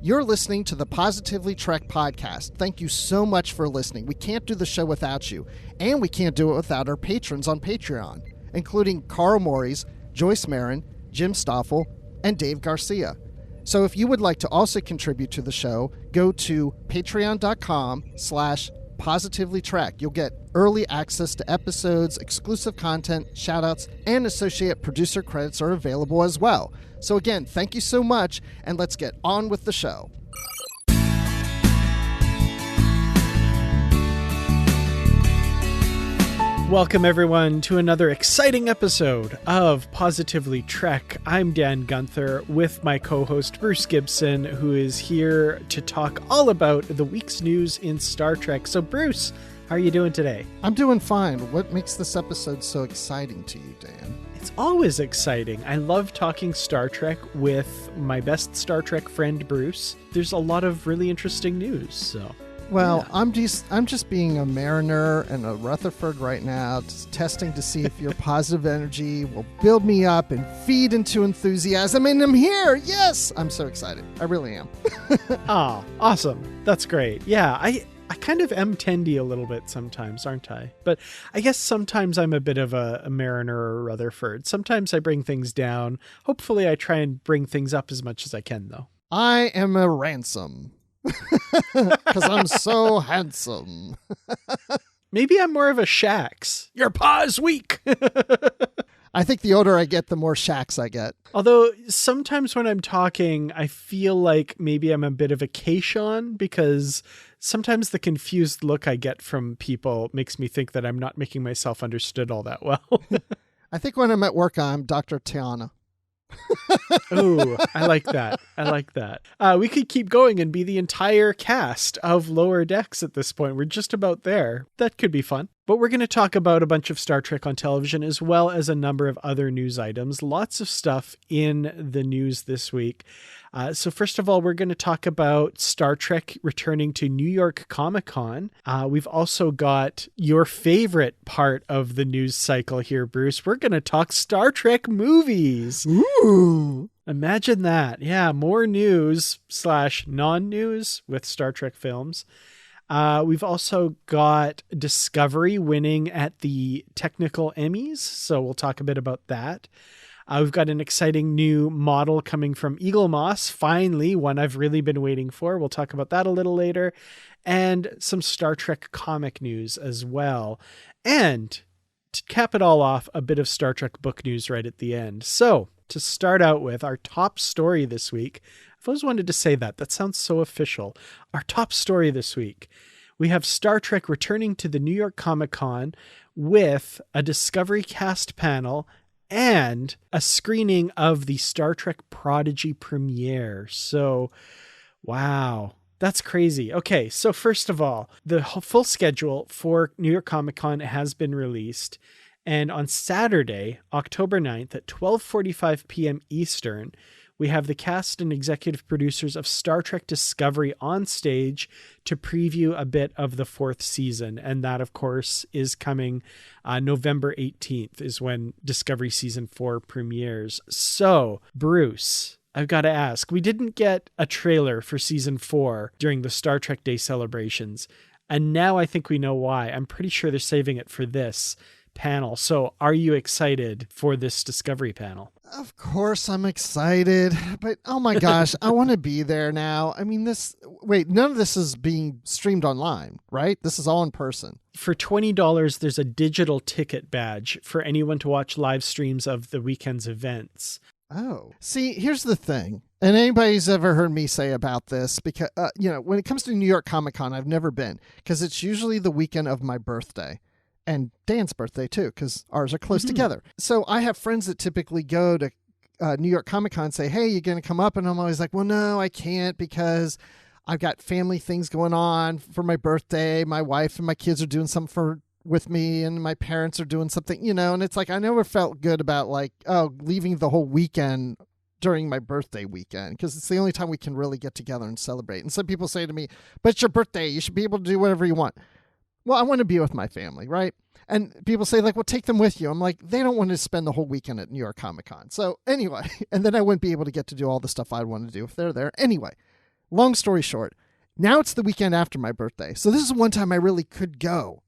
You're listening to the Positively Trek podcast. Thank you so much for listening. We can't do the show without you, and we can't do it without our patrons on Patreon, including Carl Morris, Joyce Marin, Jim Stoffel, and Dave Garcia. So if you would like to also contribute to the show, go to patreon.com/positivelytrek. You'll get early access to episodes, exclusive content, shoutouts, and associate producer credits are available as well. So again, thank you so much, and let's get on with the show. Welcome, everyone, to another exciting episode of Positively Trek. I'm Dan Gunther with my co-host Bruce Gibson, who is here to talk all about the week's news in Star Trek. So, Bruce, how are you doing today? I'm doing fine. What makes this episode so exciting to you, Dan? It's always exciting. I love talking Star Trek with my best Star Trek friend, Bruce. There's a lot of really interesting news, so... Well, yeah. I'm just being a Mariner and a Rutherford right now, just testing to see if your positive energy will build me up and feed into enthusiasm. And I'm here. Yes, I'm so excited. I really am. Oh, awesome. That's great. Yeah, I kind of am tendy a little bit sometimes, aren't I? But I guess sometimes I'm a bit of a Mariner or Rutherford. Sometimes I bring things down. Hopefully I try and bring things up as much as I can, though. I am a Ransom. Because I'm so handsome. Maybe I'm more of a Shax. Your paw's weak. I think the older I get, the more Shax I get. Although sometimes when I'm talking, I feel like maybe I'm a bit of a Kayshawn, because sometimes the confused look I get from people makes me think that I'm not making myself understood all that well. I think when I'm at work, I'm Dr. Tiana. Oh, I like that. I like that. We could keep going and be the entire cast of Lower Decks at this point. We're just about there. That could be fun. But we're going to talk about a bunch of Star Trek on television, as well as a number of other news items. Lots of stuff in the news this week. So first of all, we're going to talk about Star Trek returning to New York Comic Con. We've also got your favorite part of the news cycle here, Bruce. We're going to talk Star Trek movies. Ooh. Imagine that. Yeah, more news / non-news with Star Trek films. We've also got Discovery winning at the technical Emmys, so we'll talk a bit about that. We've got an exciting new model coming from Eaglemoss, finally, one I've really been waiting for. We'll talk about that a little later. And some Star Trek comic news as well. And to cap it all off, a bit of Star Trek book news right at the end. So, to start out with, our top story this week, I've always wanted to say that. That sounds so official. Our top story this week, we have Star Trek returning to the New York Comic Con with a Discovery cast panel and a screening of the Star Trek Prodigy premiere. So, wow, that's crazy. Okay, so first of all, the full schedule for New York Comic Con has been released. And on Saturday, October 9th at 12:45 p.m. Eastern, we have the cast and executive producers of Star Trek Discovery on stage to preview a bit of the fourth season. And that, of course, is coming November 18th is when Discovery Season 4 premieres. So, Bruce, I've got to ask, we didn't get a trailer for Season 4 during the Star Trek Day celebrations. And now I think we know why. I'm pretty sure they're saving it for this panel. So are you excited for this Discovery panel? Of course I'm excited, but oh my gosh, I want to be there now. I mean, none of this is being streamed online, right? This is all in person. For $20, there's a digital ticket badge for anyone to watch live streams of the weekend's events. Oh, see, here's the thing. And anybody's ever heard me say about this, because, when it comes to New York Comic Con, I've never been, because it's usually the weekend of my birthday. And Dan's birthday, too, because ours are close together. So I have friends that typically go to New York Comic Con and say, hey, you going to come up? And I'm always like, well, no, I can't, because I've got family things going on for my birthday. My wife and my kids are doing something with me, and my parents are doing something, and it's like I never felt good about leaving the whole weekend during my birthday weekend, because it's the only time we can really get together and celebrate. And some people say to me, but it's your birthday. You should be able to do whatever you want. Well, I want to be with my family, right? And people say, well, take them with you. I'm like, they don't want to spend the whole weekend at New York Comic Con. So anyway, and then I wouldn't be able to get to do all the stuff I'd want to do if they're there. Anyway, long story short, now it's the weekend after my birthday. So this is one time I really could go.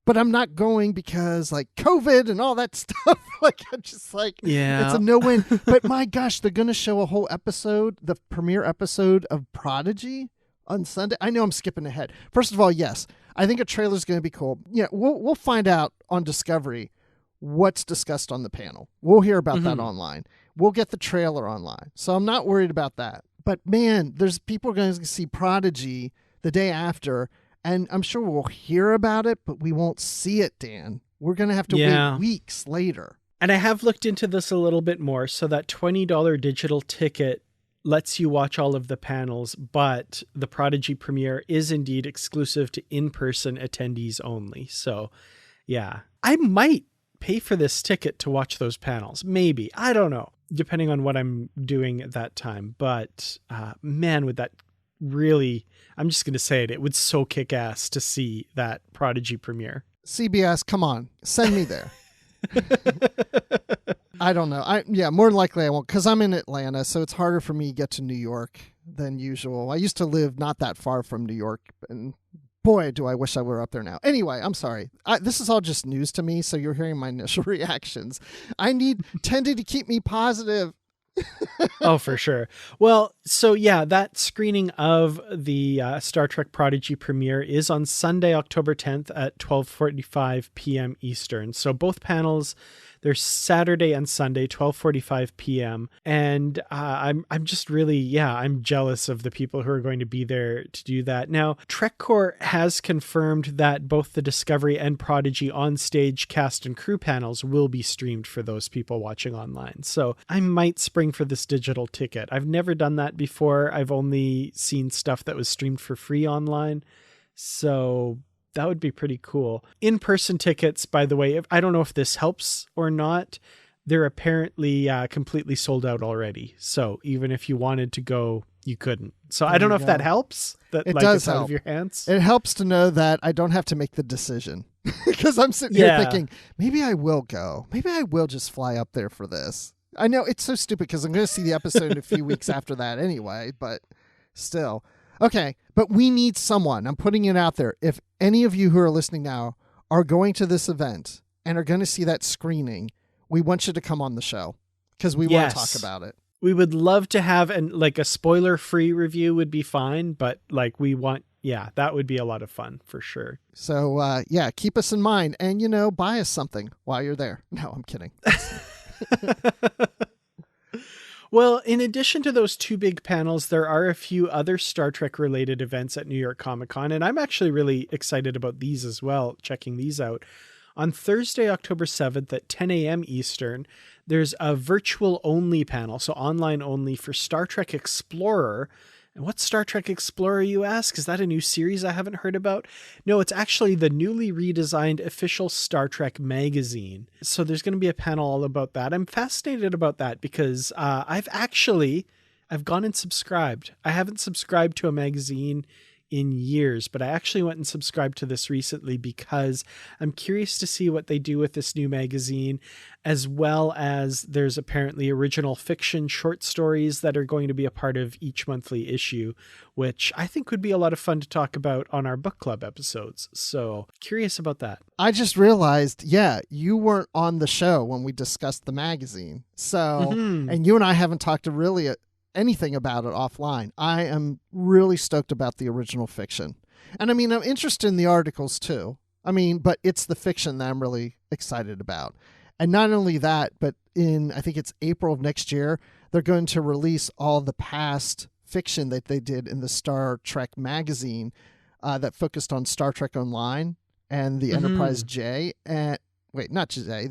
But I'm not going because like COVID and all that stuff. Like I'm just like, it's a no-win. But my gosh, they're going to show a whole episode, the premiere episode of Prodigy on Sunday. I know I'm skipping ahead. First of all, yes, I think a trailer is going to be cool. Yeah, we'll find out on Discovery what's discussed on the panel. We'll hear about that online. We'll get the trailer online. So I'm not worried about that. But man, there's people going to see Prodigy the day after. And I'm sure we'll hear about it, but we won't see it, Dan. We're going to have to wait weeks later. And I have looked into this a little bit more. So that $20 digital ticket lets you watch all of the panels, but the Prodigy premiere is indeed exclusive to in-person attendees only. So, yeah. I might pay for this ticket to watch those panels. Maybe. I don't know, depending on what I'm doing at that time. But, man, would that really, I'm just going to say it would so kick ass to see that Prodigy premiere. CBS, come on, send me there. I don't know. More than likely I won't, because I'm in Atlanta, so it's harder for me to get to New York than usual. I used to live not that far from New York, and boy, do I wish I were up there now. Anyway, I'm sorry. This is all just news to me, so you're hearing my initial reactions. I need Tendy to keep me positive. Oh, for sure. Well, so yeah, that screening of the Star Trek Prodigy premiere is on Sunday, October 10th at 12:45 p.m. Eastern. So both panels, they're Saturday and Sunday, 12:45 p.m. And I'm just really, I'm jealous of the people who are going to be there to do that. Now, TrekCore has confirmed that both the Discovery and Prodigy on-stage cast and crew panels will be streamed for those people watching online. So I might spring for this digital ticket. I've never done that before. I've only seen stuff that was streamed for free online. So that would be pretty cool. In-person tickets, by the way, I don't know if this helps or not. They're apparently completely sold out already. So even if you wanted to go, you couldn't. So I don't know if that helps. That it like, does it's help. Out of your hands. It helps to know that I don't have to make the decision. Because I'm sitting here thinking, maybe I will go. Maybe I will just fly up there for this. I know it's so stupid because I'm going to see the episode a few weeks after that anyway, but still. Okay, but we need someone. I'm putting it out there. If any of you who are listening now are going to this event and are going to see that screening, we want you to come on the show because we want to talk about it. We would love to have a spoiler-free review would be fine, but we want, that would be a lot of fun for sure. So, keep us in mind and, buy us something while you're there. No, I'm kidding. Well, in addition to those two big panels, there are a few other Star Trek related events at New York Comic Con, and I'm actually really excited about these as well, checking these out. On Thursday, October 7th at 10 a.m. Eastern, there's a virtual only panel, so online only, for Star Trek Explorer. And what's Star Trek Explorer, you ask? Is that a new series I haven't heard about? No, it's actually the newly redesigned official Star Trek magazine. So there's going to be a panel all about that. I'm fascinated about that because I've gone and subscribed. I haven't subscribed to a magazine in years, but I actually went and subscribed to this recently because I'm curious to see what they do with this new magazine, as well as there's apparently original fiction short stories that are going to be a part of each monthly issue, which I think would be a lot of fun to talk about on our book club episodes. So curious about that. I just realized, you weren't on the show when we discussed the magazine. So, and you and I haven't talked to really anything about it offline. I am really stoked about the original fiction. And I mean, I'm interested in the articles too. But it's the fiction that I'm really excited about. And not only that, but I think it's April of next year, they're going to release all the past fiction that they did in the Star Trek magazine that focused on Star Trek Online and the Enterprise J. And wait, not J,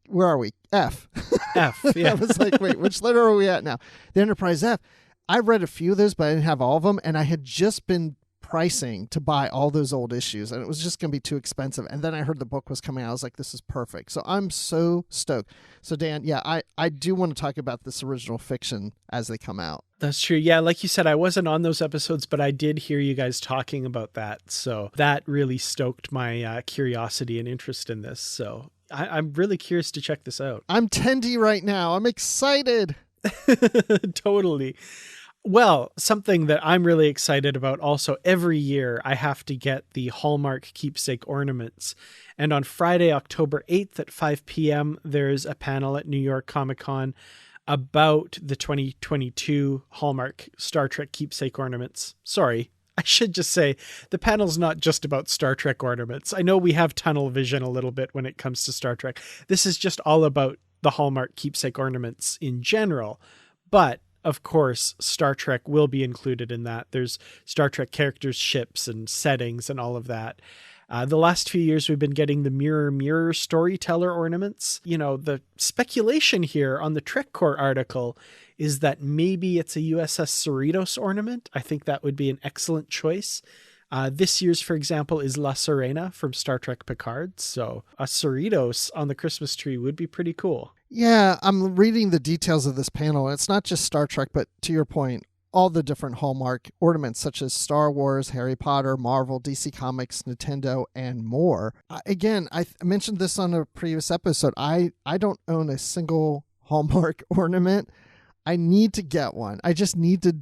where are we? F. F, yeah. I was like, wait, which letter are we at now? The Enterprise F. I read a few of those, but I didn't have all of them. And I had just been pricing to buy all those old issues, and it was just going to be too expensive. And then I heard the book was coming out. I was like, this is perfect. So I'm so stoked. So Dan, I do want to talk about this original fiction as they come out. That's true. Yeah, like you said, I wasn't on those episodes, but I did hear you guys talking about that. So that really stoked my curiosity and interest in this. So I'm really curious to check this out. I'm tendy right now. I'm excited. Totally. Well, something that I'm really excited about also, every year I have to get the Hallmark keepsake ornaments. And on Friday, October 8th at 5 p.m., there's a panel at New York Comic Con about the 2022 Hallmark Star Trek keepsake ornaments. Sorry, I should just say the panel's not just about Star Trek ornaments. I know we have tunnel vision a little bit when it comes to Star Trek. This is just all about the Hallmark keepsake ornaments in general. But of course, Star Trek will be included in that. There's Star Trek characters, ships, and settings and all of that. The last few years, we've been getting the mirror storyteller ornaments. You know, the speculation here on the Trek Core article is that maybe it's a USS Cerritos ornament. I think that would be an excellent choice. This year's, for example, is La Sirena from Star Trek Picard. So a Cerritos on the Christmas tree would be pretty cool. Yeah, I'm reading the details of this panel. It's not just Star Trek, but to your point, all the different Hallmark ornaments, such as Star Wars, Harry Potter, Marvel, DC Comics, Nintendo, and more. Again, I mentioned this on a previous episode. I don't own a single Hallmark ornament. I need to get one. I just need to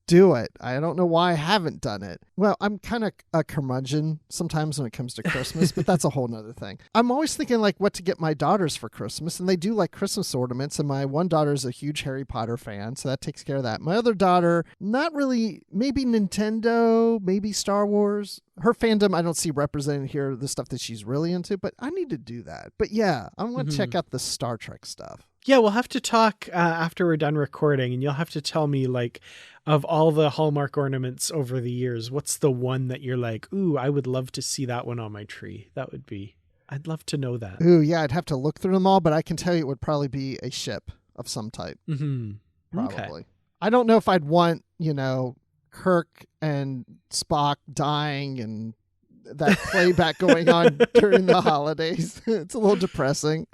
do it. I don't know why I haven't done it. Well, I'm kind of a curmudgeon sometimes when it comes to Christmas, but that's a whole nother thing. I'm always thinking like what to get my daughters for Christmas, and they do like Christmas ornaments, and my one daughter is a huge Harry Potter fan, so that takes care of that. My other daughter, not really, maybe Nintendo, maybe Star Wars. Her fandom, I don't see represented here, the stuff that she's really into, but I need to do that. But yeah, I want to check out the Star Trek stuff. Yeah, we'll have to talk after we're done recording, and you'll have to tell me, like, of all the Hallmark ornaments over the years, what's the one that you're like, ooh, I would love to see that one on my tree. I'd love to know that. Ooh, yeah, I'd have to look through them all, but I can tell you it would probably be a ship of some type. Mm-hmm. Probably. Okay. I don't know if I'd want, Kirk and Spock dying and that playback going on during the holidays. It's a little depressing.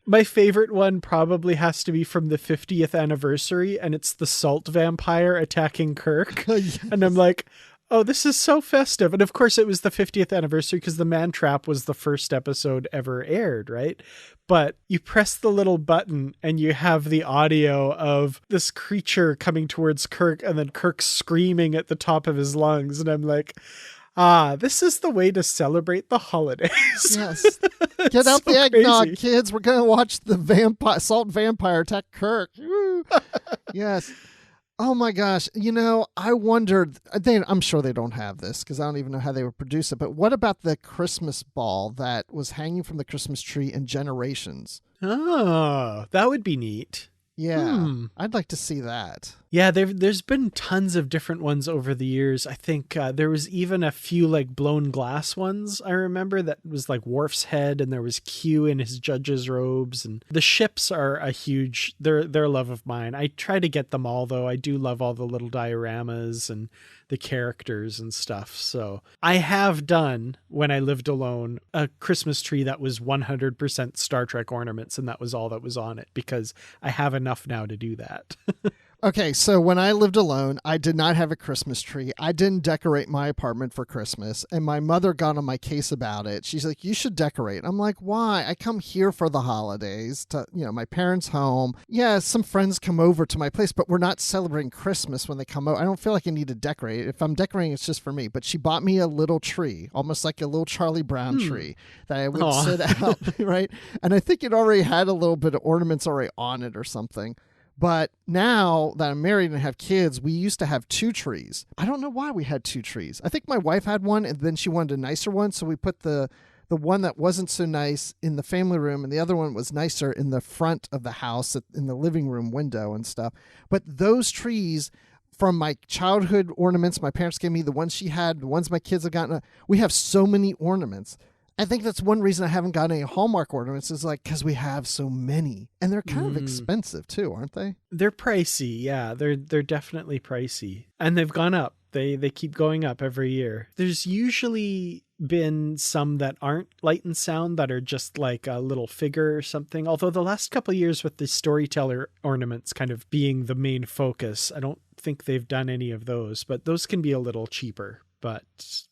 My favorite one probably has to be from the 50th anniversary, and it's the salt vampire attacking Kirk. Yes. And I'm like, oh, this is so festive. And of course it was the 50th anniversary because the Man Trap was the first episode ever aired, right? But you press the little button and you have the audio of this creature coming towards Kirk, and then Kirk screaming at the top of his lungs. And I'm like, this is the way to celebrate the holidays. Yes. Get out the eggnog, kids. We're going to watch the salt vampire attack Kirk. Yes. Oh my gosh. I wondered, I'm sure they don't have this because I don't even know how they would produce it, but what about the Christmas ball that was hanging from the Christmas tree in Generations? Oh, that would be neat. Yeah, I'd like to see that. Yeah, there's been tons of different ones over the years. I think there was even a few like blown glass ones. I remember that was like Worf's head, and there was Q in his judge's robes, and the ships are they're a love of mine. I try to get them all though. I do love all the little dioramas and the characters and stuff. So I have done, when I lived alone, a Christmas tree that was 100% Star Trek ornaments, and that was all that was on it because I have enough now to do that. Okay, so when I lived alone, I did not have a Christmas tree. I didn't decorate my apartment for Christmas, and my mother got on my case about it. She's like, you should decorate. I'm like, why? I come here for the holidays to, my parents' home. Yeah, some friends come over to my place, but we're not celebrating Christmas when they come over. I don't feel like I need to decorate. If I'm decorating, it's just for me. But she bought me a little tree, almost like a little Charlie Brown tree that I would sit out, right? And I think it already had a little bit of ornaments already on it or something. But now that I'm married and have kids, we used to have 2 trees. I don't know why we had 2 trees. I think my wife had one, and then she wanted a nicer one, so we put the one that wasn't so nice in the family room, and the other one was nicer in the front of the house, in the living room window and stuff. But those trees, from my childhood ornaments my parents gave me, the ones she had, the ones my kids have gotten, we have so many ornaments. I think that's one reason I haven't gotten any Hallmark ornaments is like because we have so many, and they're kind of expensive too, aren't they? They're pricey, yeah. They're definitely pricey, and they've gone up. They keep going up every year. There's usually been some that aren't Light and Sound that are just like a little figure or something. Although the last couple of years with the storyteller ornaments kind of being the main focus, I don't think they've done any of those, but those can be a little cheaper. but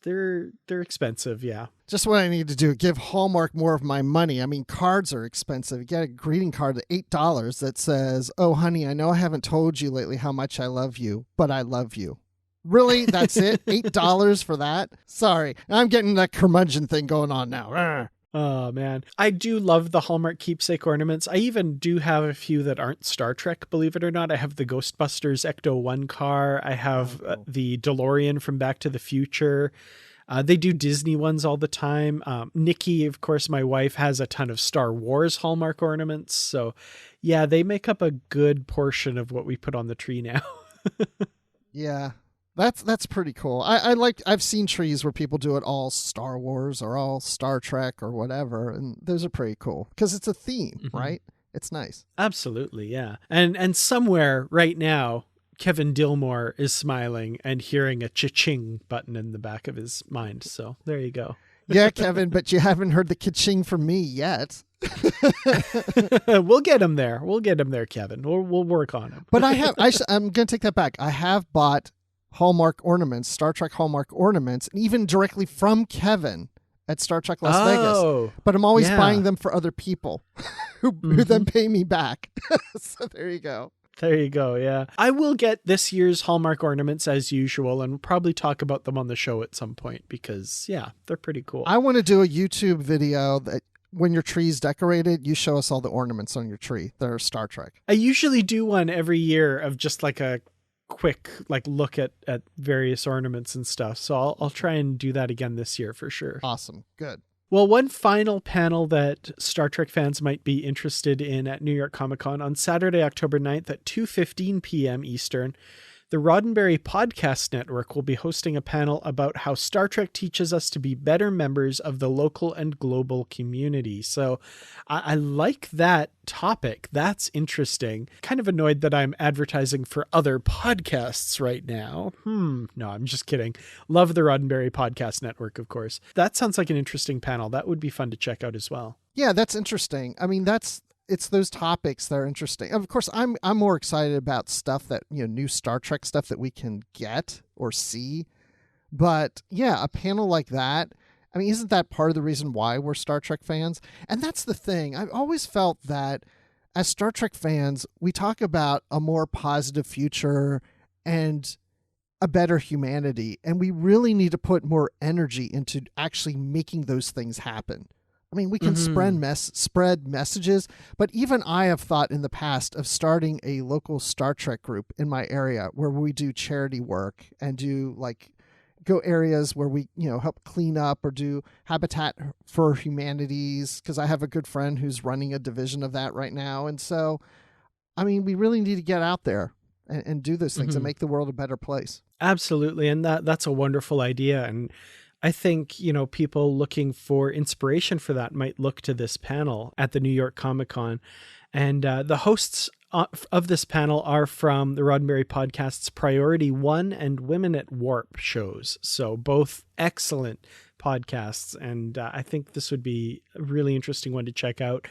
they're expensive. Yeah. Just what I need to do, give Hallmark more of my money. I mean, cards are expensive. You get a greeting card at $8 that says, "Oh, honey, I know I haven't told you lately how much I love you, but I love you." Really? That's it? $8 for that? Sorry. I'm getting that curmudgeon thing going on now. Arr. Oh, man. I do love the Hallmark keepsake ornaments. I even do have a few that aren't Star Trek, believe it or not. I have the Ghostbusters Ecto-1 car. I have the DeLorean from Back to the Future. They do Disney ones all the time. Nikki, of course, my wife, has a ton of Star Wars Hallmark ornaments. So, yeah, they make up a good portion of what we put on the tree now. Yeah. That's pretty cool. I've seen trees where people do it all Star Wars or all Star Trek or whatever, and those are pretty cool because it's a theme, right? It's nice. Absolutely, yeah. And somewhere right now, Kevin Dillmore is smiling and hearing a cha-ching button in the back of his mind. So there you go. Yeah, Kevin, but you haven't heard the ka-ching from me yet. We'll get him there. We'll get him there, Kevin. We'll work on him. But I'm going to take that back. I have bought Hallmark ornaments, Star Trek Hallmark ornaments, and even directly from Kevin at Star Trek Las Vegas. But I'm always buying them for other people who then pay me back. So there you go. There you go. Yeah. I will get this year's Hallmark ornaments as usual, and we'll probably talk about them on the show at some point because, yeah, they're pretty cool. I want to do a YouTube video that when your tree's decorated, you show us all the ornaments on your tree that are Star Trek. I usually do one every year of just like a quick look at various ornaments and stuff. So I'll try and do that again this year for sure. Awesome. Good. Well, one final panel that Star Trek fans might be interested in at New York Comic Con on Saturday, October 9th at 2:15 p.m. Eastern. The Roddenberry Podcast Network will be hosting a panel about how Star Trek teaches us to be better members of the local and global community. So I like that topic. That's interesting. Kind of annoyed that I'm advertising for other podcasts right now. No, I'm just kidding. Love the Roddenberry Podcast Network, of course. That sounds like an interesting panel. That would be fun to check out as well. Yeah, that's interesting. I mean, it's those topics that are interesting. Of course, I'm more excited about stuff that, new Star Trek stuff that we can get or see. But yeah, a panel like that, I mean, isn't that part of the reason why we're Star Trek fans? And that's the thing. I've always felt that as Star Trek fans, we talk about a more positive future and a better humanity. And we really need to put more energy into actually making those things happen. I mean, we can spread messages, but even I have thought in the past of starting a local Star Trek group in my area where we do charity work and do go areas where we, help clean up or do Habitat for Humanities, because I have a good friend who's running a division of that right now. And so, I mean, we really need to get out there and do those things and make the world a better place. Absolutely. And that's a wonderful idea. And I think, people looking for inspiration for that might look to this panel at the New York Comic Con. And the hosts of this panel are from the Roddenberry Podcast's Priority One and Women at Warp shows. So both excellent podcasts. And I think this would be a really interesting one to check out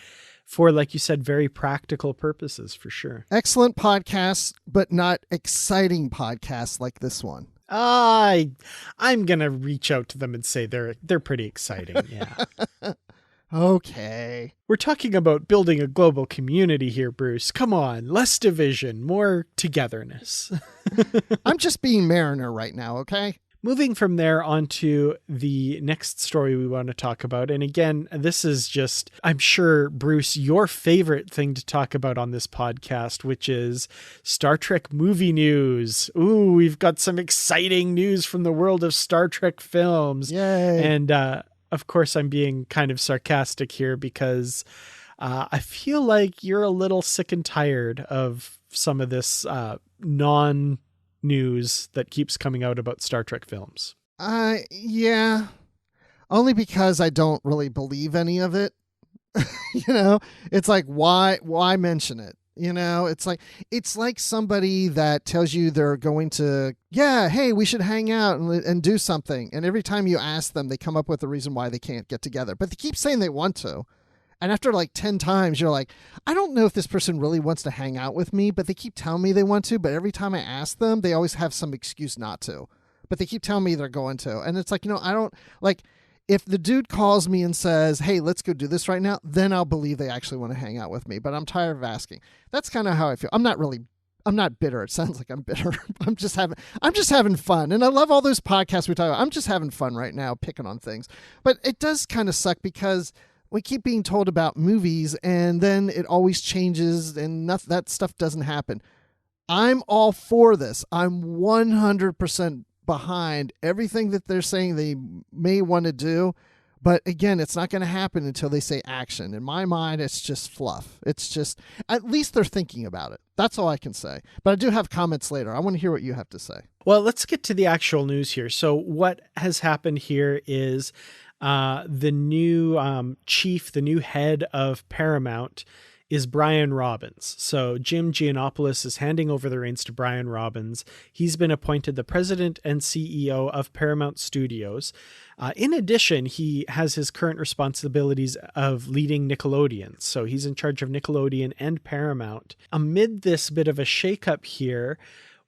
for, like you said, very practical purposes for sure. Excellent podcasts, but not exciting podcasts like this one. I'm going to reach out to them and say they're pretty exciting. Yeah. Okay. We're talking about building a global community here, Bruce. Come on, less division, more togetherness. I'm just being Mariner right now, okay? Moving from there on to the next story we want to talk about. And again, this is just, I'm sure, Bruce, your favorite thing to talk about on this podcast, which is Star Trek movie news. Ooh, we've got some exciting news from the world of Star Trek films. Yay. And of course, I'm being kind of sarcastic here because I feel like you're a little sick and tired of some of this news that keeps coming out about Star Trek films. Yeah. Only because I don't really believe any of it. It's like, why mention it? It's like somebody that tells you they're going to, hey, we should hang out and do something. And every time you ask them, they come up with a reason why they can't get together, but they keep saying they want to. And after 10 times, you're like, I don't know if this person really wants to hang out with me, but they keep telling me they want to. But every time I ask them, they always have some excuse not to. but they keep telling me they're going to. And it's like, I don't like, if the dude calls me and says, hey, let's go do this right now, then I'll believe they actually want to hang out with me. But I'm tired of asking. That's kind of how I feel. I'm not bitter. It sounds like I'm bitter. I'm just having fun. And I love all those podcasts we talk about. I'm just having fun right now, picking on things. But it does kind of suck because we keep being told about movies and then it always changes and that stuff doesn't happen. I'm all for this. I'm 100% behind everything that they're saying they may want to do. But again, it's not going to happen until they say action. In my mind, it's just fluff. It's just, at least they're thinking about it. That's all I can say. But I do have comments later. I want to hear what you have to say. Well, let's get to the actual news here. So what has happened here is the new chief, the new head of Paramount is Brian Robbins. So Jim Giannopoulos is handing over the reins to Brian Robbins. He's been appointed the president and CEO of Paramount Studios. In addition, he has his current responsibilities of leading Nickelodeon. So he's in charge of Nickelodeon and Paramount. Amid this bit of a shakeup here,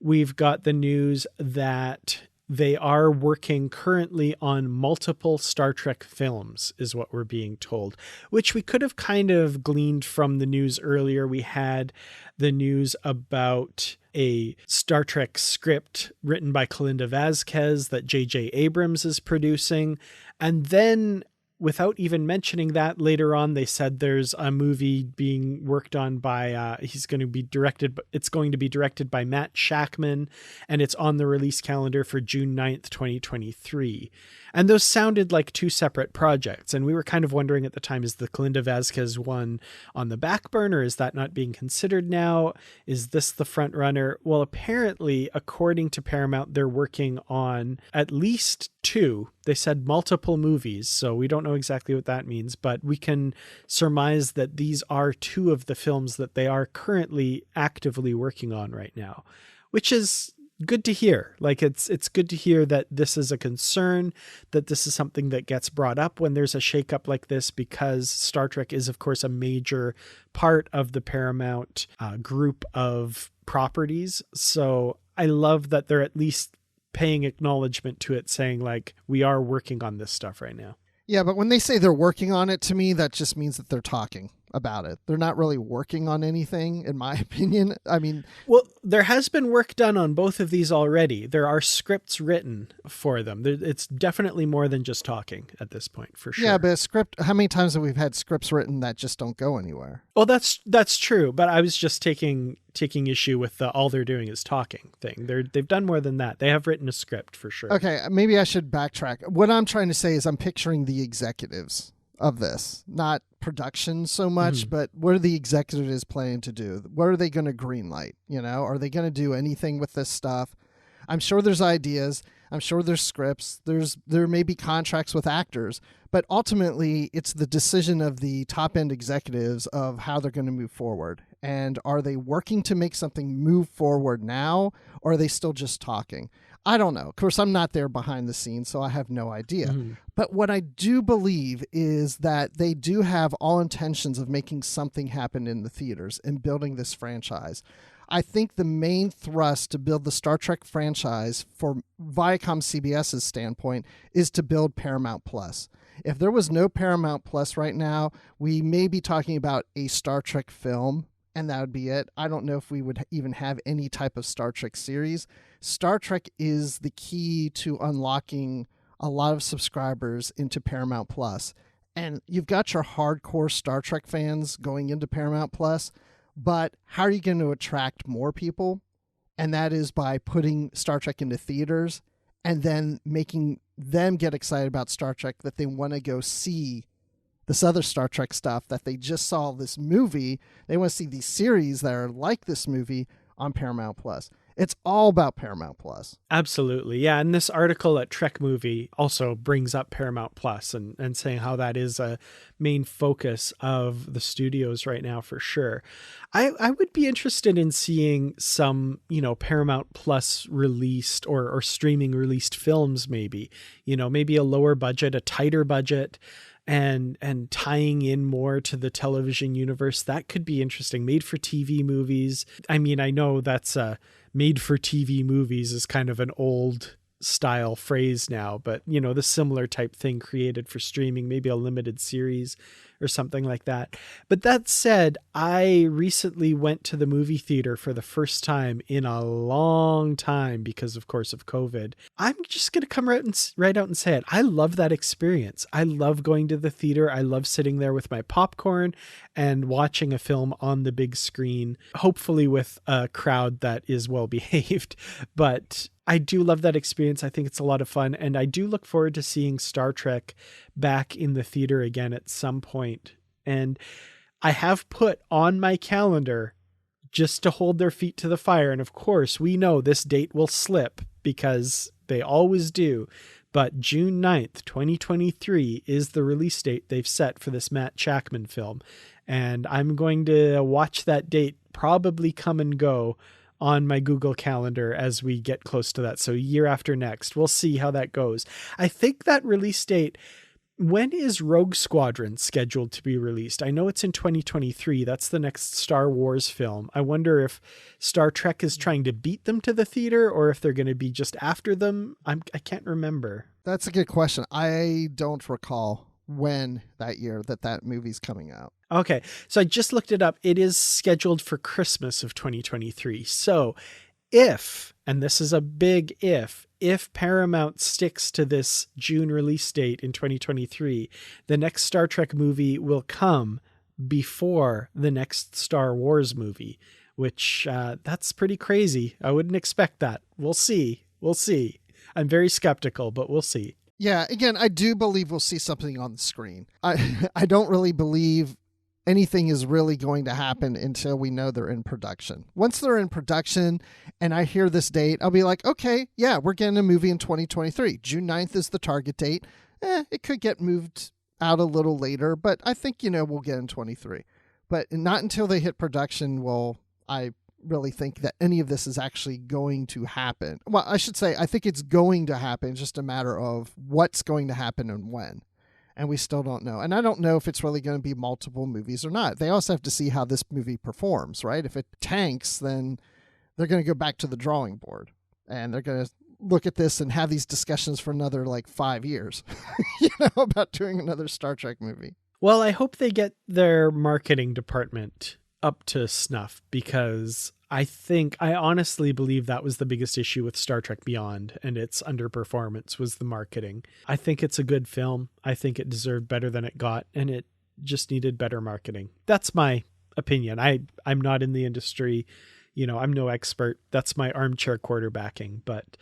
we've got the news that they are working currently on multiple Star Trek films, is what we're being told, which we could have kind of gleaned from the news earlier. We had the news about a Star Trek script written by Kalinda Vazquez that J.J. Abrams is producing. And then, without even mentioning that, later on, they said there's a movie being worked on by, it's going to be directed by Matt Shackman, and it's on the release calendar for June 9th, 2023. And those sounded like two separate projects. And we were kind of wondering at the time, is the Kalinda Vazquez one on the back burner? Is that not being considered now? Is this the front runner? Well, apparently, according to Paramount, they're working on at least two. They said multiple movies, so we don't know exactly what that means, but we can surmise that these are two of the films that they are currently actively working on right now, which is good to hear. Like it's good to hear that this is a concern, that this is something that gets brought up when there's a shakeup like this, because Star Trek is, of course, a major part of the Paramount group of properties. So I love that they're at least paying acknowledgement to it, saying like, we are working on this stuff right now. Yeah, but when they say they're working on it, to me, that just means that they're talking about it. They're not really working on anything, in my opinion. I mean, well, there has been work done on both of these already. There are scripts written for them. It's definitely more than just talking at this point, for sure. Yeah, but a script, how many times have we had scripts written that just don't go anywhere? Well, that's true, but I was just taking issue with the all they're doing is talking thing. They've done more than that. They have written a script for sure. Okay, maybe I should backtrack. What I'm trying to say is I'm picturing the executives of this, not production so much, but what are the executives planning to do? What are they going to greenlight? Are they going to do anything with this stuff? I'm sure there's ideas. I'm sure there's scripts. There may be contracts with actors, but ultimately it's the decision of the top end executives of how they're going to move forward. And are they working to make something move forward now, or are they still just talking? I don't know. Of course, I'm not there behind the scenes, so I have no idea. But what I do believe is that they do have all intentions of making something happen in the theaters and building this franchise. I think the main thrust to build the Star Trek franchise for Viacom CBS's standpoint is to build Paramount Plus. If there was no Paramount Plus right now, we may be talking about a Star Trek film, and that would be it. I don't know if we would even have any type of Star Trek series. Star Trek is the key to unlocking a lot of subscribers into Paramount Plus. And you've got your hardcore Star Trek fans going into Paramount Plus, but how are you going to attract more people? And that is by putting Star Trek into theaters and then making them get excited about Star Trek, that they want to go see this other Star Trek stuff, that they just saw this movie. They want to see these series that are like this movie on Paramount Plus. It's all about Paramount Plus. Absolutely. Yeah. And this article at Trek Movie also brings up Paramount Plus and saying how that is a main focus of the studios right now, for sure. I would be interested in seeing some, Paramount Plus released or streaming released films, maybe a lower budget, a tighter budget, and tying in more to the television universe. That could be interesting. Made for TV movies. I mean, I know that's made for TV movies is kind of an old style phrase now, but the similar type thing created for streaming, maybe a limited series or something like that. But that said, I recently went to the movie theater for the first time in a long time because, of course, of COVID. I'm just going to come right out and say it. I love that experience. I love going to the theater. I love sitting there with my popcorn and watching a film on the big screen, hopefully with a crowd that is well behaved. But I do love that experience. I think it's a lot of fun. And I do look forward to seeing Star Trek back in the theater again at some point. And I have put on my calendar just to hold their feet to the fire. And of course, we know this date will slip because they always do. But June 9th, 2023 is the release date they've set for this Matt Shakman film. And I'm going to watch that date probably come and go on my Google Calendar as we get close to that. So year after next, we'll see how that goes. I think that release date, when is Rogue Squadron scheduled to be released? I know it's in 2023. That's the next Star Wars film. I wonder if Star Trek is trying to beat them to the theater or if they're going to be just after them. I can't remember. That's a good question. I don't recall when that year that movie's coming out. Okay, so I just looked it up. It is scheduled for Christmas of 2023. So if, and this is a big if Paramount sticks to this June release date in 2023, the next Star Trek movie will come before the next Star Wars movie, which that's pretty crazy. I wouldn't expect that. We'll see. I'm very skeptical, but we'll see. Yeah, again, I do believe we'll see something on the screen. I don't really believe anything is really going to happen until we know they're in production. Once they're in production and I hear this date, I'll be like, okay, yeah, we're getting a movie in 2023. June 9th is the target date. It could get moved out a little later, but I think, we'll get in 23. But not until they hit production will I really think that any of this is actually going to happen. Well, I should say, I think it's going to happen, just a matter of what's going to happen and when. And we still don't know. And I don't know if it's really going to be multiple movies or not. They also have to see how this movie performs, right? If it tanks, then they're going to go back to the drawing board. And they're going to look at this and have these discussions for another 5 years, about doing another Star Trek movie. Well, I hope they get their marketing department up to snuff, because I honestly believe that was the biggest issue with Star Trek Beyond and its underperformance was the marketing. I think it's a good film. I think it deserved better than it got, and it just needed better marketing. That's my opinion. I'm not in the industry. I'm no expert. That's my armchair quarterbacking, but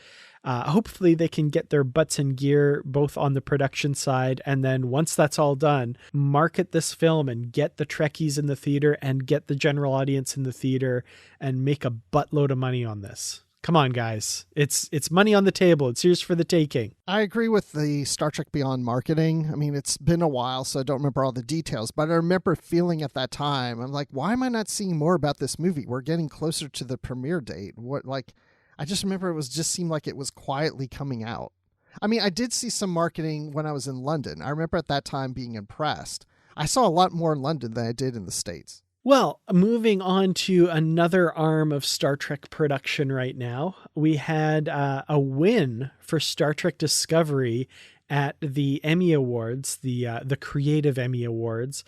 hopefully they can get their butts in gear, both on the production side. And then once that's all done, market this film and get the Trekkies in the theater and get the general audience in the theater and make a buttload of money on this. Come on, guys. It's money on the table. It's yours for the taking. I agree with the Star Trek Beyond marketing. I mean, it's been a while, so I don't remember all the details, but I remember feeling at that time, I'm like, why am I not seeing more about this movie? We're getting closer to the premiere date. I just remember seemed like it was quietly coming out. I mean, I did see some marketing when I was in London. I remember at that time being impressed. I saw a lot more in London than I did in the States. Well, moving on to another arm of Star Trek production right now, we had a win for Star Trek Discovery at the Emmy Awards, the Creative Emmy Awards.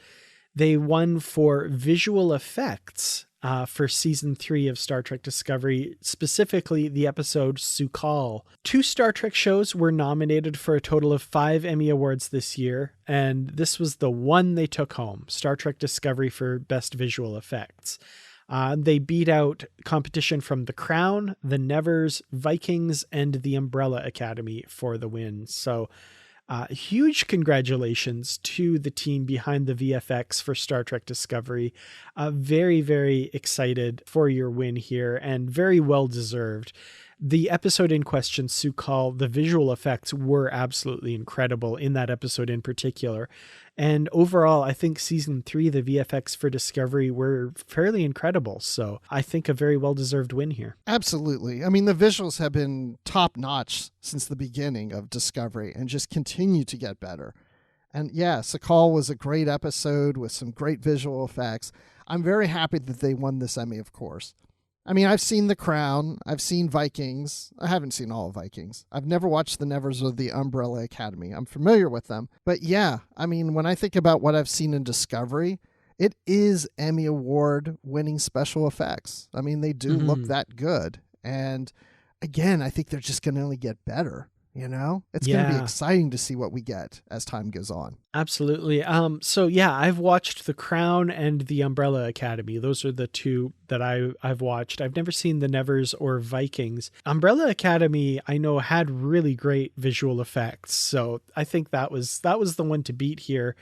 They won for visual effects for season 3 of Star Trek Discovery, specifically the episode Su'Kal. 2 Star Trek shows were nominated for a total of 5 Emmy Awards this year, and this was the one they took home, Star Trek Discovery for Best Visual Effects. They beat out competition from The Crown, The Nevers, Vikings, and The Umbrella Academy for the win. So huge congratulations to the team behind the VFX for Star Trek Discovery. Very, very excited for your win here, and very well deserved. The episode in question, Su'Kal, the visual effects were absolutely incredible in that episode in particular. And overall, I think season 3, the VFX for Discovery were fairly incredible. So I think a very well-deserved win here. Absolutely. I mean, the visuals have been top-notch since the beginning of Discovery and just continue to get better. And yeah, Su'Kal was a great episode with some great visual effects. I'm very happy that they won this Emmy, of course. I mean, I've seen The Crown. I've seen Vikings. I haven't seen all of Vikings. I've never watched The Nevers or The Umbrella Academy. I'm familiar with them. But yeah, I mean, when I think about what I've seen in Discovery, it is Emmy Award winning special effects. I mean, they do look that good. And again, I think they're just going to only get better. You know, it's going to be exciting to see what we get as time goes on. Absolutely. So yeah, I've watched The Crown and The Umbrella Academy. Those are the two that I've watched. I've never seen The Nevers or Vikings. Umbrella Academy, I know, had really great visual effects. So I think that was the one to beat here.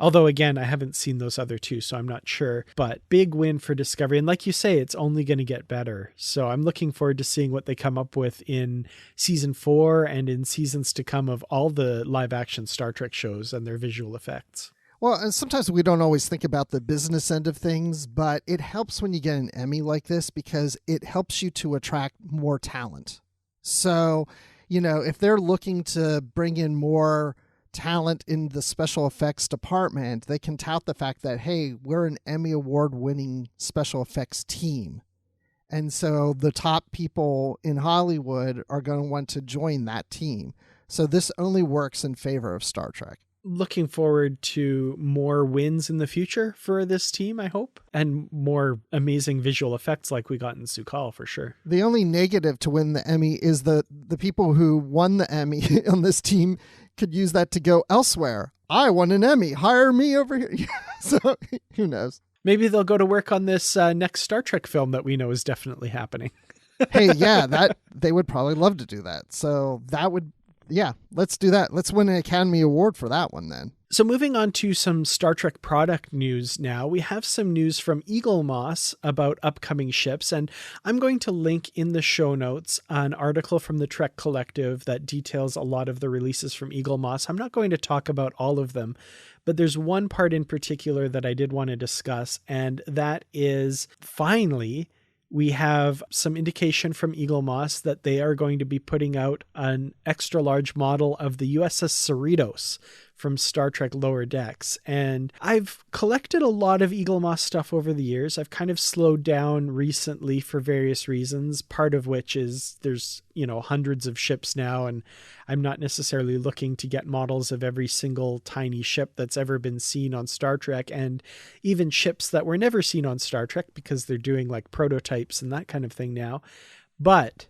Although, again, I haven't seen those other two, so I'm not sure. But big win for Discovery. And like you say, it's only going to get better. So I'm looking forward to seeing what they come up with in season 4 and in seasons to come of all the live action Star Trek shows and their visual effects. Well, and sometimes we don't always think about the business end of things, but it helps when you get an Emmy like this because it helps you to attract more talent. So, you know, if they're looking to bring in more talent in the special effects department, they can tout the fact that, hey, we're an Emmy Award winning special effects team. And so the top people in Hollywood are going to want to join that team. So this only works in favor of Star Trek. Looking forward to more wins in the future for this team, I hope, and more amazing visual effects like we got in Sukhal for sure. The only negative to win the Emmy is the people who won the Emmy on this team could use that to go elsewhere. I won an Emmy. Hire me over here. So who knows? Maybe they'll go to work on this next Star Trek film that we know is definitely happening. Hey, yeah, that they would probably love to do that. So that would, yeah, let's do that. Let's win an Academy Award for that one then. So moving on to some Star Trek product news now, we have some news from Eaglemoss about upcoming ships, and I'm going to link in the show notes an article from the Trek Collective that details a lot of the releases from Eaglemoss. I'm not going to talk about all of them, but there's one part in particular that I did want to discuss, and that is finally we have some indication from Eaglemoss that they are going to be putting out an extra large model of the USS Cerritos from Star Trek Lower Decks. And I've collected a lot of Eaglemoss stuff over the years. I've kind of slowed down recently for various reasons, part of which is there's, you know, hundreds of ships now, and I'm not necessarily looking to get models of every single tiny ship that's ever been seen on Star Trek, and even ships that were never seen on Star Trek because they're doing like prototypes and that kind of thing now. But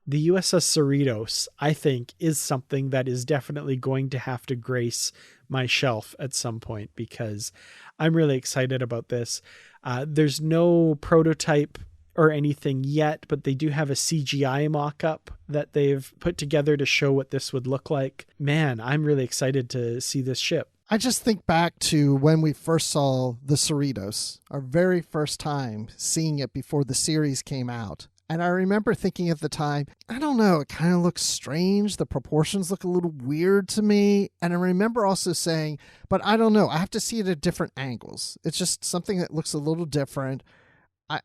the USS Cerritos, I think, is something that is definitely going to have to grace my shelf at some point because I'm really excited about this. There's no prototype or anything yet, but they do have a CGI mock-up that they've put together to show what this would look like. Man, I'm really excited to see this ship. I just think back to when we first saw the Cerritos, our very first time seeing it before the series came out. And I remember thinking at the time, I don't know, it kind of looks strange. The proportions look a little weird to me. And I remember also saying, but I don't know, I have to see it at different angles. It's just something that looks a little different.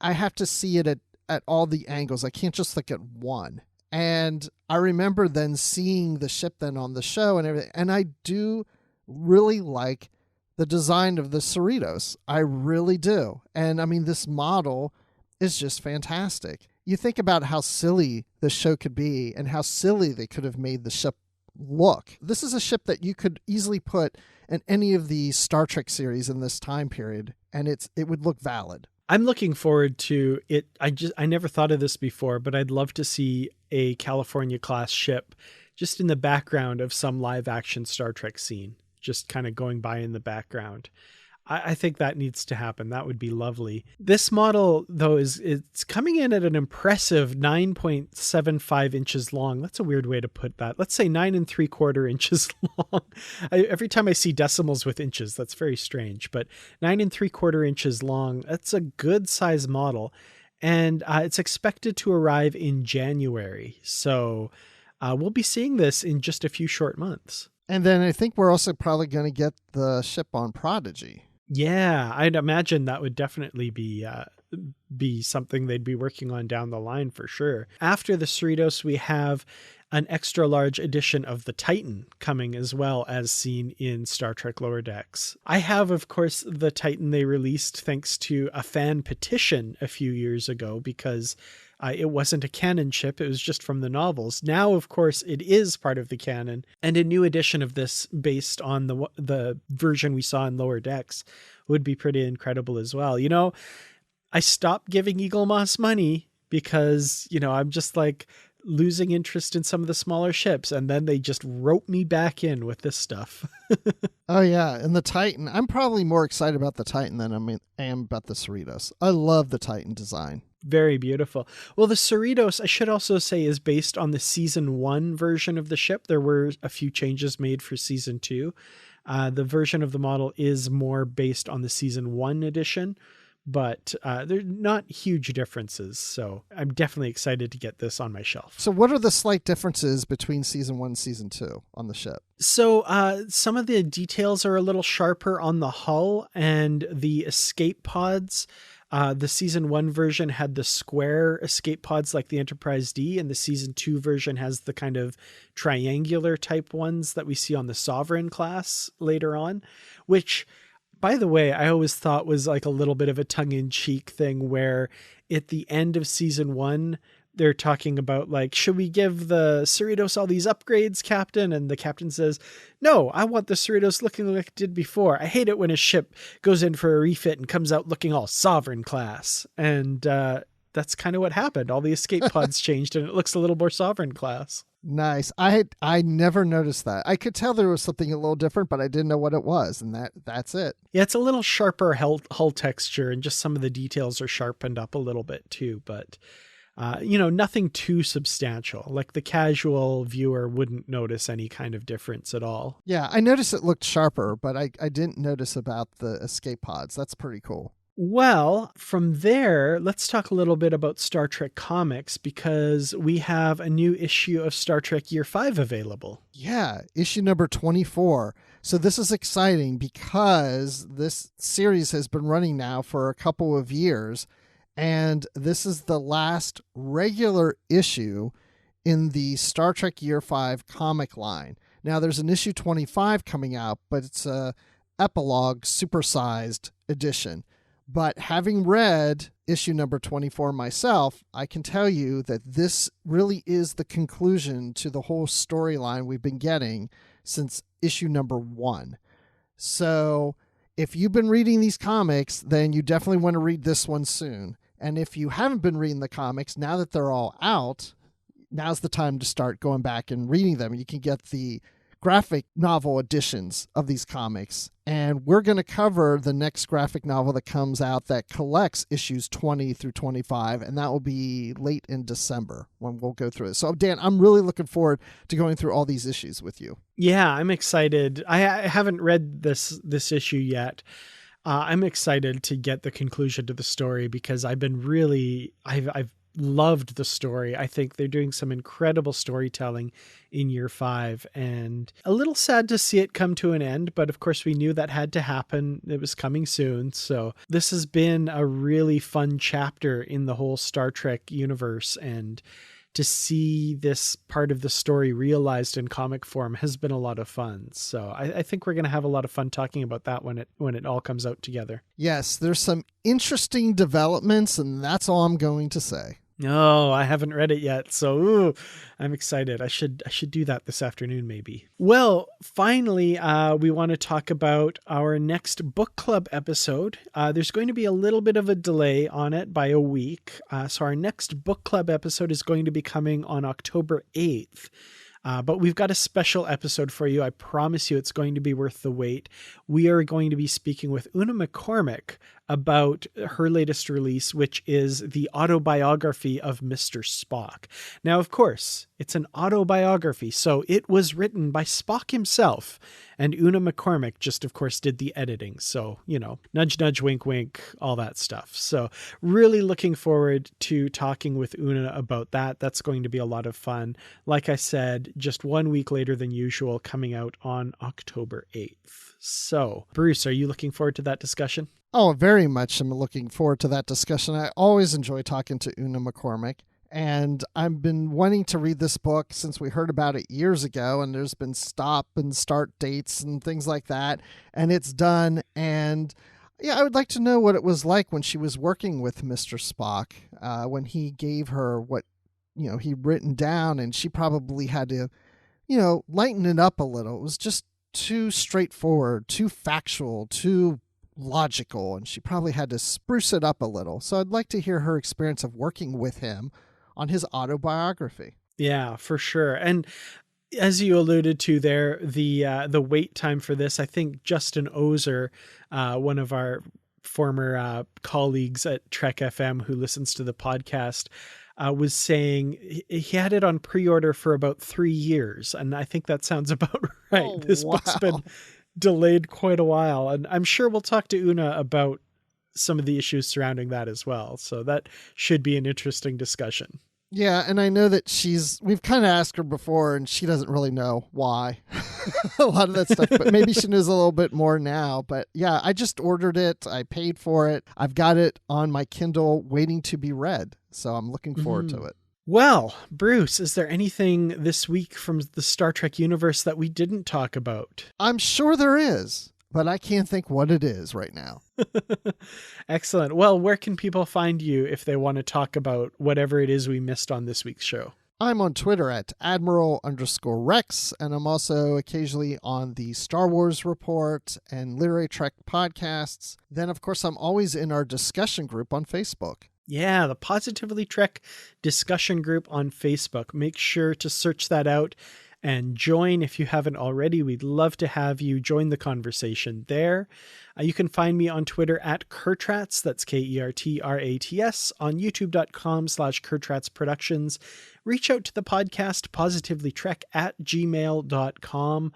I have to see it at all the angles. I can't just look at one. And I remember then seeing the ship then on the show and everything. And I do really like the design of the Cerritos. I really do. And I mean, this model is just fantastic. You think about how silly the show could be and how silly they could have made the ship look. This is a ship that you could easily put in any of the Star Trek series in this time period, and it would look valid. I'm looking forward to it. I never thought of this before, but I'd love to see a California class ship just in the background of some live action Star Trek scene, just kind of going by in the background. I think that needs to happen. That would be lovely. This model, though, it's coming in at an impressive 9.75 inches long. That's a weird way to put that. Let's say 9 3/4 inches long. Every time I see decimals with inches, that's very strange. But 9 3/4 inches long, that's a good size model. And it's expected to arrive in January. So we'll be seeing this in just a few short months. And then I think we're also probably going to get the ship on Prodigy. Yeah, I'd imagine that would definitely be be something they'd be working on down the line for sure. After the Cerritos, we have an extra large edition of the Titan coming as well, as seen in Star Trek Lower Decks. I have, of course, the Titan they released thanks to a fan petition a few years ago, because it wasn't a canon ship. It was just from the novels. Now, of course, it is part of the canon, and a new edition of this based on the version we saw in Lower Decks would be pretty incredible as well. You know, I stopped giving Eaglemoss money because, you know, I'm just like losing interest in some of the smaller ships, and then they just rope me back in with this stuff. Oh yeah, and the Titan. I'm probably more excited about the Titan than I am about the Cerritos. I love the Titan design. Very beautiful. Well, the Cerritos, I should also say, is based on the season 1 version of the ship. There were a few changes made for season 2. The version of the model is more based on the season 1 edition, but they're not huge differences. So I'm definitely excited to get this on my shelf. So what are the slight differences between season 1 and season 2 on the ship? So some of the details are a little sharper on the hull and the escape pods. The season 1 version had the square escape pods like the Enterprise D, and the season 2 version has the kind of triangular type ones that we see on the Sovereign class later on, which, by the way, I always thought was like a little bit of a tongue-in-cheek thing, where at the end of season 1, they're talking about like, should we give the Cerritos all these upgrades, Captain? And the captain says, no, I want the Cerritos looking like it did before. I hate it when a ship goes in for a refit and comes out looking all Sovereign class. And that's kind of what happened. All the escape pods changed and it looks a little more Sovereign class. Nice. I never noticed that. I could tell there was something a little different, but I didn't know what it was, and that's it. Yeah, it's a little sharper hull texture, and just some of the details are sharpened up a little bit too, but you know, nothing too substantial. Like the casual viewer wouldn't notice any kind of difference at all. Yeah, I noticed it looked sharper, but I didn't notice about the escape pods. That's pretty cool. Well, from there, let's talk a little bit about Star Trek comics, because we have a new issue of Star Trek Year 5 available. Yeah, issue number 24. So this is exciting because this series has been running now for a couple of years, and this is the last regular issue in the Star Trek Year 5 comic line. Now, there's an issue 25 coming out, but it's a epilogue supersized edition. But having read issue number 24 myself, I can tell you that this really is the conclusion to the whole storyline we've been getting since issue number 1. So if you've been reading these comics, then you definitely want to read this one soon. And if you haven't been reading the comics, now that they're all out, now's the time to start going back and reading them. You can get the graphic novel editions of these comics. And we're going to cover the next graphic novel that comes out that collects issues 20 through 25, and that will be late in December when we'll go through it. So, Dan, I'm really looking forward to going through all these issues with you. Yeah, I'm excited. I haven't read this issue yet. I'm excited to get the conclusion to the story, because I've loved the story. I think they're doing some incredible storytelling in Year 5, and a little sad to see it come to an end, but of course we knew that had to happen. It was coming soon. So this has been a really fun chapter in the whole Star Trek universe, and to see this part of the story realized in comic form has been a lot of fun. So I think we're going to have a lot of fun talking about that when it all comes out together. Yes, there's some interesting developments, and that's all I'm going to say. No, I haven't read it yet, so I'm excited. I should do that this afternoon, maybe. Well, finally, we want to talk about our next book club episode. There's going to be a little bit of a delay on it by a week. So our next book club episode is going to be coming on October 8th. But we've got a special episode for you. I promise you it's going to be worth the wait. We are going to be speaking with Una McCormick about her latest release, which is the autobiography of Mr. Spock. Now, of course, it's an autobiography, so it was written by Spock himself, and Una McCormick just, of course, did the editing. So, you know, nudge, nudge, wink, wink, all that stuff. So really looking forward to talking with Una about that. That's going to be a lot of fun. Like I said, just 1 week later than usual, coming out on October 8th. So, Bruce, are you looking forward to that discussion? Oh, very much. I'm looking forward to that discussion. I always enjoy talking to Una McCormick. And I've been wanting to read this book since we heard about it years ago, and there's been stop and start dates and things like that. And it's done. And yeah, I would like to know what it was like when she was working with Mr. Spock, when he gave her what, he'd written down, and she probably had to, lighten it up a little. It was just too straightforward, too factual, too logical, and she probably had to spruce it up a little. So I'd like to hear her experience of working with him on his autobiography. Yeah, for sure. And as you alluded to there, the wait time for this, I think Justin Ozer, one of our former colleagues at Trek FM who listens to the podcast, was saying he had it on pre-order for about 3 years. And I think that sounds about right. Oh, this book's been delayed quite a while. And I'm sure we'll talk to Una about some of the issues surrounding that as well. So that should be an interesting discussion. Yeah, and I know that we've kind of asked her before, and she doesn't really know why a lot of that stuff, but maybe she knows a little bit more now. But yeah, I just ordered it. I paid for it. I've got it on my Kindle waiting to be read. So I'm looking forward to it. Well, Bruce, is there anything this week from the Star Trek universe that we didn't talk about? I'm sure there is, but I can't think what it is right now. Excellent. Well, where can people find you if they want to talk about whatever it is we missed on this week's show? I'm on Twitter at Admiral_Rex, and I'm also occasionally on the Star Wars Report and Literary Trek podcasts. Then, of course, I'm always in our discussion group on Facebook. Yeah, the Positively Trek discussion group on Facebook. Make sure to search that out and join if you haven't already. We'd love to have you join the conversation there. You can find me on Twitter at Kertrats, that's Kertrats, on youtube.com/Kertrats Productions. Reach out to the podcast positivelytrek@gmail.com,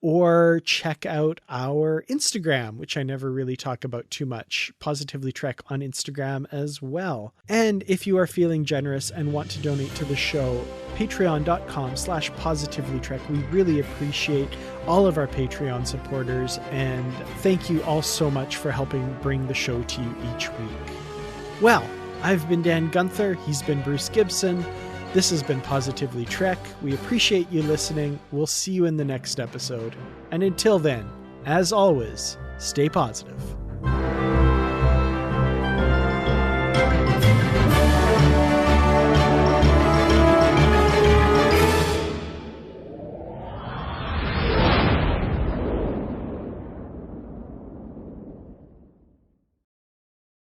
or check out our Instagram, which I never really talk about too much, Positively Trek on Instagram as well. And if you are feeling generous and want to donate to the show, patreon.com/positivelytrek. We really appreciate all of our Patreon supporters, and thank you all so much for helping bring the show to you each week. Well, I've been Dan Gunther. He's been Bruce Gibson. This has been Positively Trek. We appreciate you listening. We'll see you in the next episode. And until then, as always, stay positive.